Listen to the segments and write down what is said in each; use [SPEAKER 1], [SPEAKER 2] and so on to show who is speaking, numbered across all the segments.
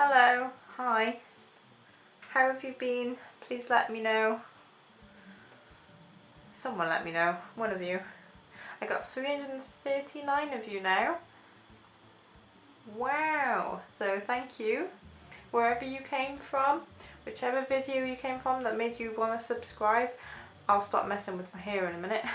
[SPEAKER 1] Hello, hi. How have you been? Please let me know. Someone let me know, one of you. I got 339 of you now. Wow, so thank you. Wherever you came from, whichever video you came from that made you want to subscribe. I'll stop messing with my hair in a minute.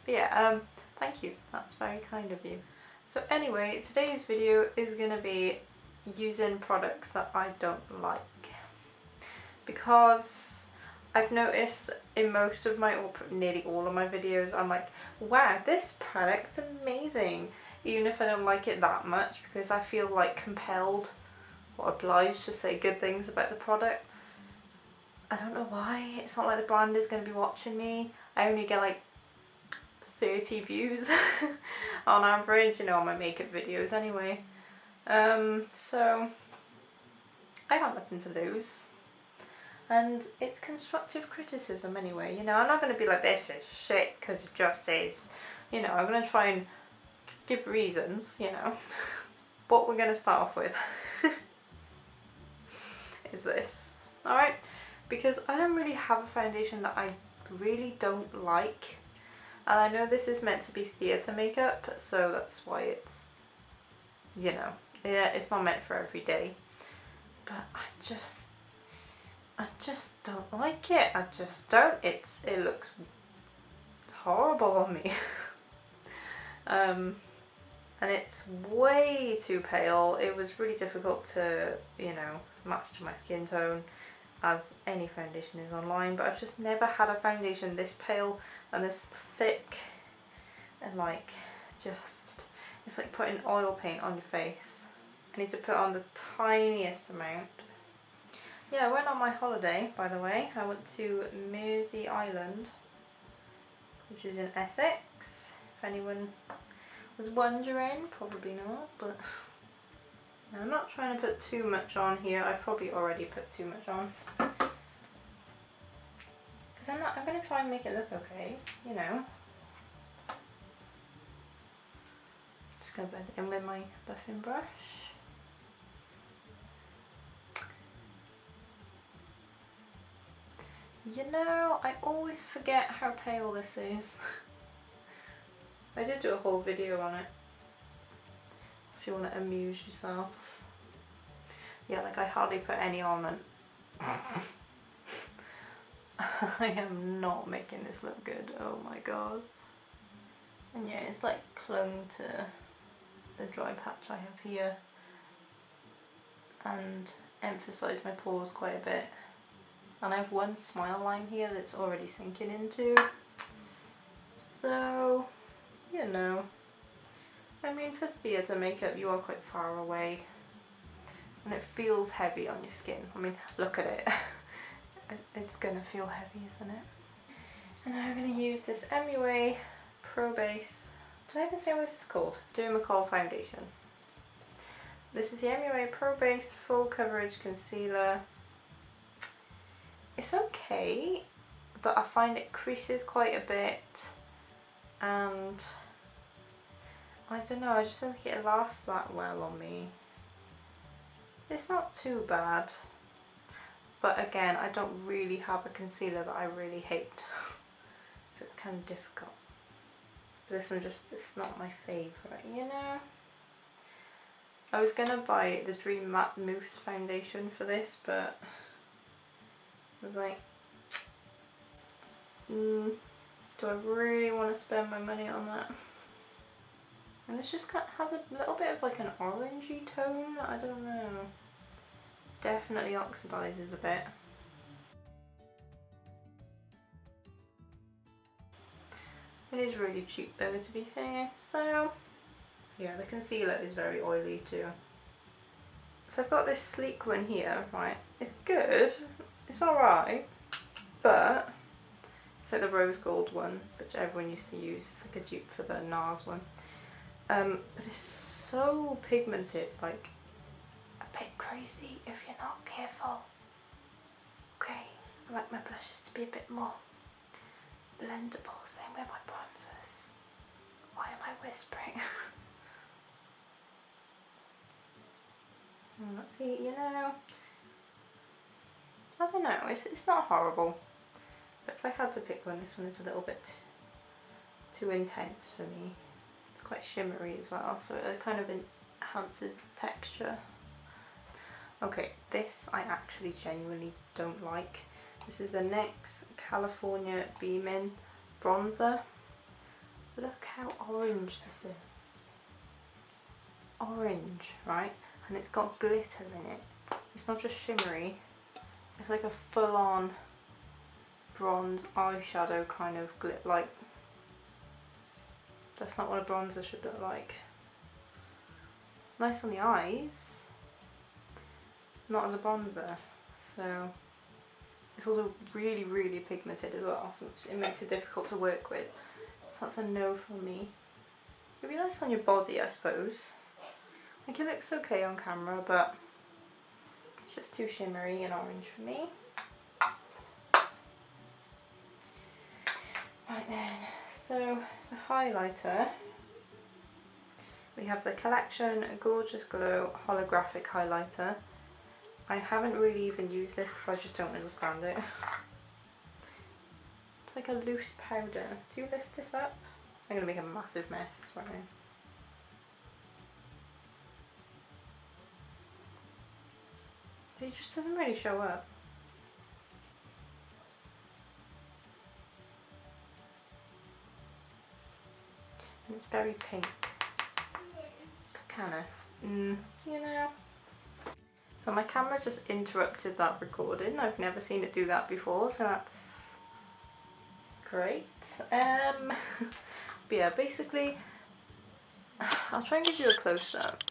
[SPEAKER 1] But yeah, thank you, that's very kind of you. So anyway, today's video is going to be using products that I don't like, because I've noticed in most of my, or nearly all of my videos, I'm like, wow, this product's amazing, even if I don't like it that much, because I feel like compelled or obliged to say good things about the product. I don't know why. It's not like the brand is going to be watching me. I only get like 30 views on average, you know, on my makeup videos anyway. So I got nothing to lose, and it's constructive criticism anyway, you know. I'm not going to be like, this is shit, because it just is, you know. I'm going to try and give reasons, you know. What we're going to start off with is this, alright, because I don't really have a foundation that I really don't like, and I know this is meant to be theatre makeup, so that's why it's, you know, yeah, it's not meant for every day, but I just don't like it. I just don't. It looks horrible on me. And it's way too pale. It was really difficult to, you know, match to my skin tone, as any foundation is online, but I've just never had a foundation this pale and this thick, and like, just, it's like putting oil paint on your face. I need to put on the tiniest amount. Yeah, I went on my holiday, by the way. I went to Mersey Island, which is in Essex, if anyone was wondering. Probably not, but I'm not trying to put too much on here. I've probably already put too much on, because I'm going to try and make it look okay, you know. Just going to blend it in with my buffing brush. You know, I always forget how pale this is. I did do a whole video on it, if you want to amuse yourself. Yeah, like I hardly put any on, and I am not making this look good, oh my god. And yeah, it's like clung to the dry patch I have here, and emphasised my pores quite a bit. And I have one smile line here that's already sinking into. So, you know, I mean, for theatre makeup you are quite far away, and it feels heavy on your skin. I mean, look at it. It's gonna feel heavy, isn't it? And I'm gonna use this MUA Pro Base. Did I even say what this is called? Dermacol Foundation. This is the MUA Pro Base Full Coverage Concealer. It's okay, but I find it creases quite a bit, and I don't know, I just don't think it lasts that well on me. It's not too bad, but again, I don't really have a concealer that I really hate, so it's kind of difficult. But this one just, it's not my favourite, you know. I was gonna buy the Dream Matte Mousse foundation for this, but I was like, do I really want to spend my money on that? And this just kind of has a little bit of like an orangey tone, I don't know. Definitely oxidizes a bit. It is really cheap though, to be fair, so yeah, the concealer is very oily too. So I've got this sleek one here, right? It's good, it's alright, but it's like the rose gold one, which everyone used to use. It's like a dupe for the NARS one. But it's so pigmented, like a bit crazy if you're not careful. Okay, I like my blushes to be a bit more blendable, same with my bronzers. Why am I whispering? Let's see, you know, I don't know, it's not horrible, but if I had to pick one, this one is a little bit too intense for me. It's quite shimmery as well, so it kind of enhances texture. Okay, this I actually genuinely don't like. This is the NYX California Beamin bronzer. Look how orange this is. Orange, right? And it's got glitter in it. It's not just shimmery, it's like a full-on bronze eyeshadow kind of glitter. Like, that's not what a bronzer should look like. Nice on the eyes, not as a bronzer. So it's also really, really pigmented as well, so it makes it difficult to work with. So that's a no for me. It'd be nice on your body, I suppose. Like, it looks okay on camera, but it's just too shimmery and orange for me. Right then, so the highlighter, we have the Collection Gorgeous Glow Holographic Highlighter. I haven't really even used this because I just don't understand it. It's like a loose powder. Do you lift this up? I'm going to make a massive mess right now. It just doesn't really show up. And it's very pink. It's kind of, you know. So my camera just interrupted that recording. I've never seen it do that before, so that's great. But yeah, basically, I'll try and give you a close-up.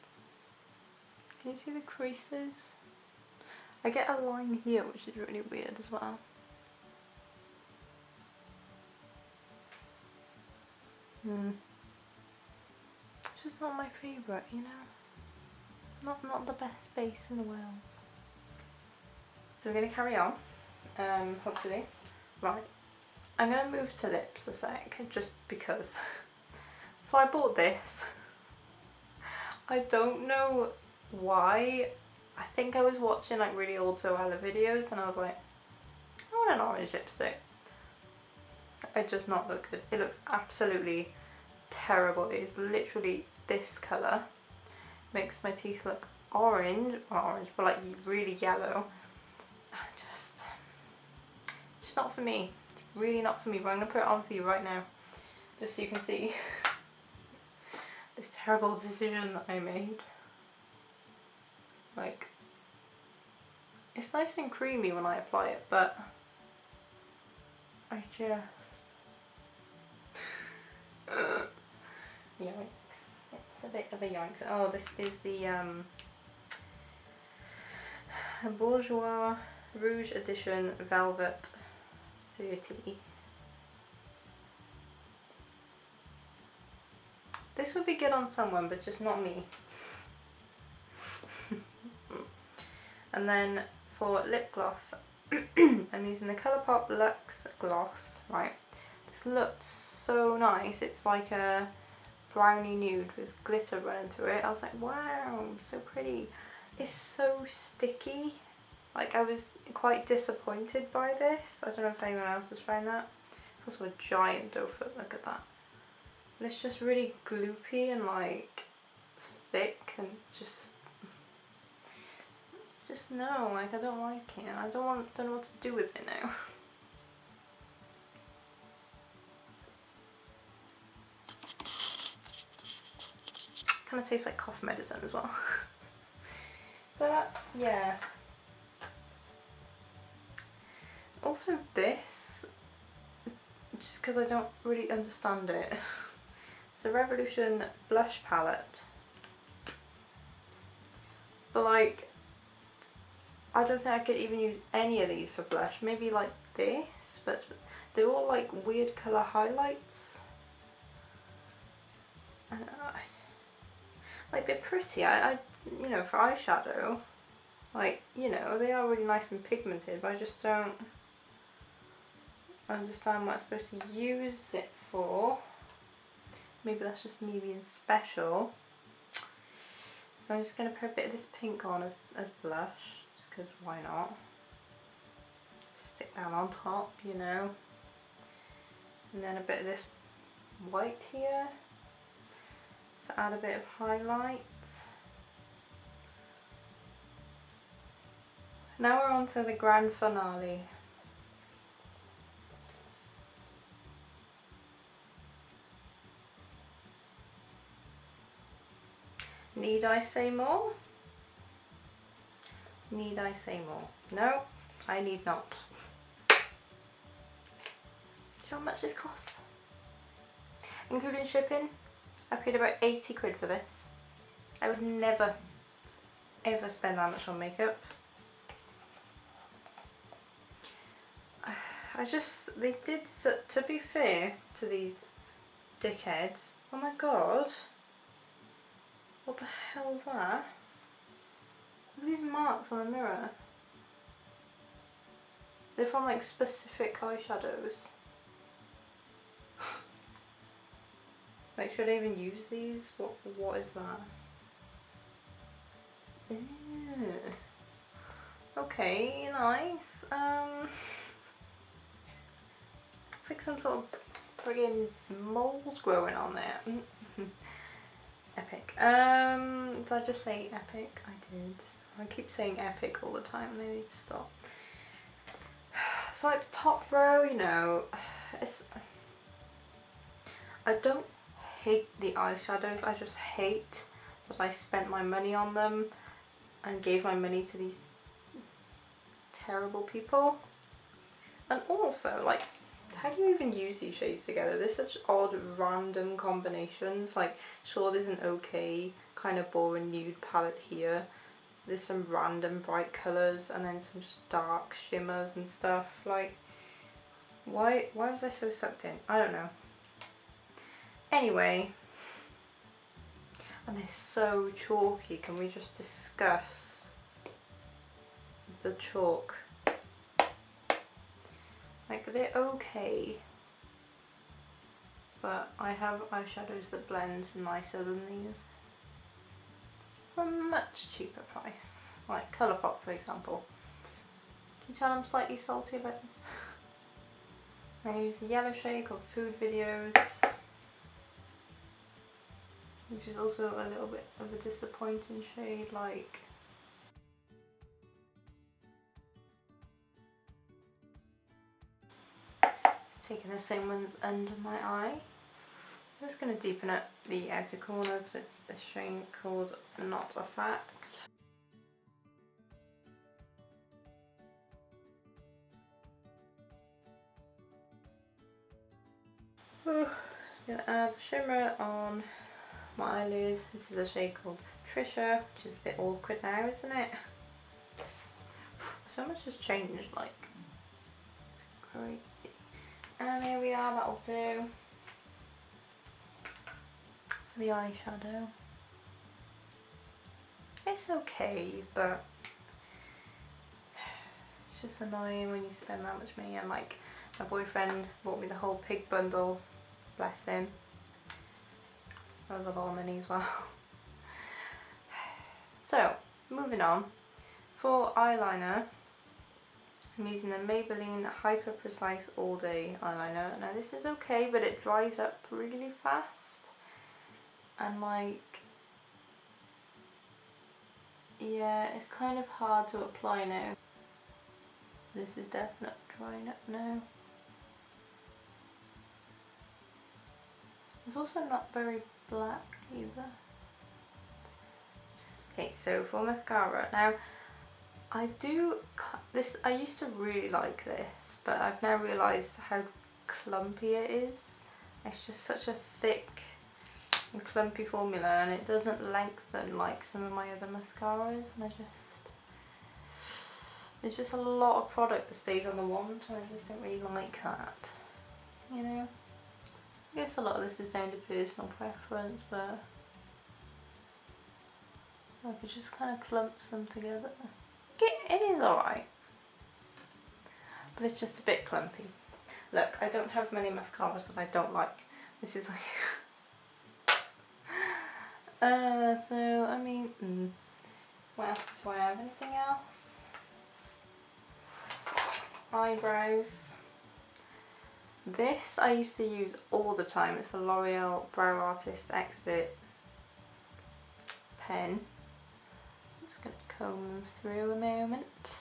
[SPEAKER 1] Can you see the creases? I get a line here, which is really weird as well. It's just not my favourite, you know? Not the best base in the world. So we're going to carry on, hopefully. Right, I'm going to move to lips a sec, just because. So I bought this. I don't know why. I think I was watching like really old Zoella videos and I was like, I want an orange lipstick. It does not look good. It looks absolutely terrible. It is literally this colour. Makes my teeth look orange, not orange, but like really yellow. Just not for me. It's really not for me, but I'm going to put it on for you right now, just so you can see this terrible decision that I made. Like, it's nice and creamy when I apply it, but I just yikes. It's a bit of a yikes. Oh, this is the Bourjois Rouge Edition Velvet 30. This would be good on someone, but just not me. And then for lip gloss, I'm using the Colourpop Luxe Gloss, right? This looks so nice. It's like a brownie nude with glitter running through it. I was like, wow, so pretty. It's so sticky. Like, I was quite disappointed by this. I don't know if anyone else has found that. It's also a giant doe foot, look at that. But it's just really gloopy and like thick and just no, like I don't like it. I don't know what to do with it now. Kind of tastes like cough medicine as well. So that, yeah. Also this, just because I don't really understand it. It's a Revolution blush palette. But like, I don't think I could even use any of these for blush. Maybe like this, but they're all like weird colour highlights. Like, they're pretty. I you know, for eyeshadow, like, you know, they are really nice and pigmented, but I just don't understand what I'm supposed to use it for. Maybe that's just me being special. So I'm just going to put a bit of this pink on as blush, just because why not? Stick that on top, you know. And then a bit of this white here. So add a bit of highlight. Now we're on to the grand finale. Need I say more? Need I say more? No, I need not. Do you know how much this costs? Including shipping, I paid about 80 quid for this. I would never, ever spend that much on makeup. They did, to be fair to these dickheads, oh my god, what the hell's that? Look at these marks on the mirror. They're from like specific eyeshadows. Like, should I even use these? What is that? Ew. Okay, nice. It's like some sort of friggin' mold growing on there. Epic. Did I just say epic? I did. I keep saying epic all the time and I need to stop. So like the top row, you know, I don't hate the eyeshadows, I just hate that I spent my money on them and gave my money to these terrible people. And also, like, how do you even use these shades together? They're such odd random combinations. Like, sure, there's an okay kind of boring nude palette here. There's some random bright colours and then some just dark shimmers and stuff. Like, why was I so sucked in? I don't know. Anyway, and they're so chalky. Can we just discuss the chalk? Like, they're okay, but I have eyeshadows that blend nicer than these for a much cheaper price, like Colourpop for example. Can you tell I'm slightly salty about this? I use the yellow shade called Food Videos, which is also a little bit of a disappointing shade, like. Taking the same ones under my eye. I'm just going to deepen up the outer corners with a shade called Not a Fact. Gonna add shimmer on my eyelid. This is a shade called Trisha, which is a bit awkward now, isn't it? So much has changed, like, it's crazy. And here we are, that'll do for the eyeshadow. It's okay, but it's just annoying when you spend that much money. And like, my boyfriend bought me the whole pig bundle, bless him. That was a lot of money as well. So, moving on. For eyeliner, I'm using the Maybelline Hyper Precise All Day eyeliner. Now this is okay, but it dries up really fast. And like, yeah, it's kind of hard to apply now. This is definitely drying up now. It's also not very black either. Okay, so for mascara, now I used to really like this, but I've now realised how clumpy it is. It's just such a thick and clumpy formula, and it doesn't lengthen like some of my other mascaras, and there's just a lot of product that stays on the wand, and I just don't really like that, you know. I guess a lot of this is down to personal preference, but like, it just kind of clumps them together. It is alright, but it's just a bit clumpy. Look, I don't have many mascaras that I don't like. This is like So I mean, what else do I have? Anything else? Eyebrows. This I used to use all the time. It's the L'Oreal Brow Artist Expert pen. I'm just gonna comb them through a moment.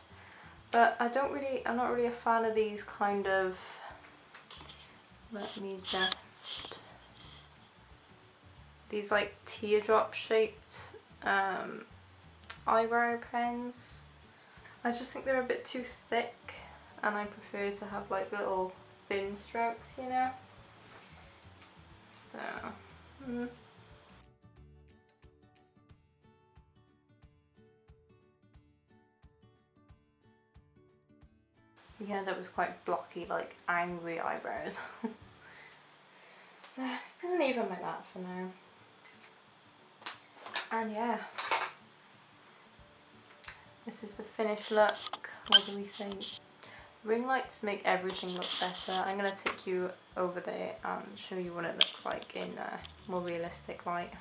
[SPEAKER 1] But I'm not really a fan of these kind of, let me just, these like teardrop shaped eyebrow pens. I just think they're a bit too thick and I prefer to have like little thin strokes, you know? So, you end up with quite blocky, like angry eyebrows. So I'm just gonna leave them like that for now. And yeah, this is the finished look. What do we think? Ring lights make everything look better. I'm gonna take you over there and show you what it looks like in more realistic light.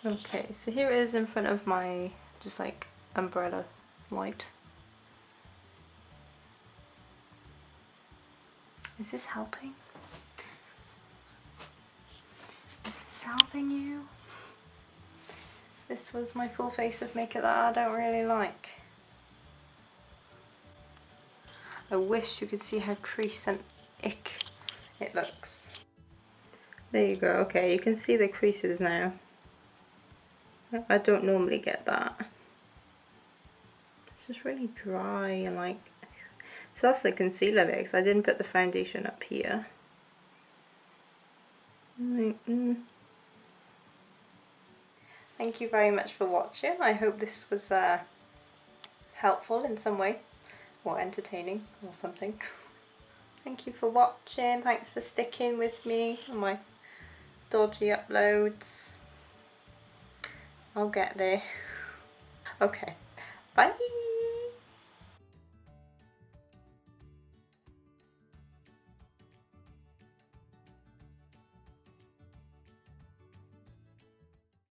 [SPEAKER 1] Okay, so here it is in front of my just like umbrella light. Is this helping? Is this helping you? This was my full face of makeup that I don't really like. I wish you could see how creased and ick it looks. There you go, okay, you can see the creases now. I don't normally get that. It's just really dry and like... So that's the concealer there, because I didn't put the foundation up here. Thank you very much for watching. I hope this was helpful in some way, or entertaining, or something. Thank you for watching. Thanks for sticking with me on my dodgy uploads. I'll get there. Okay, bye!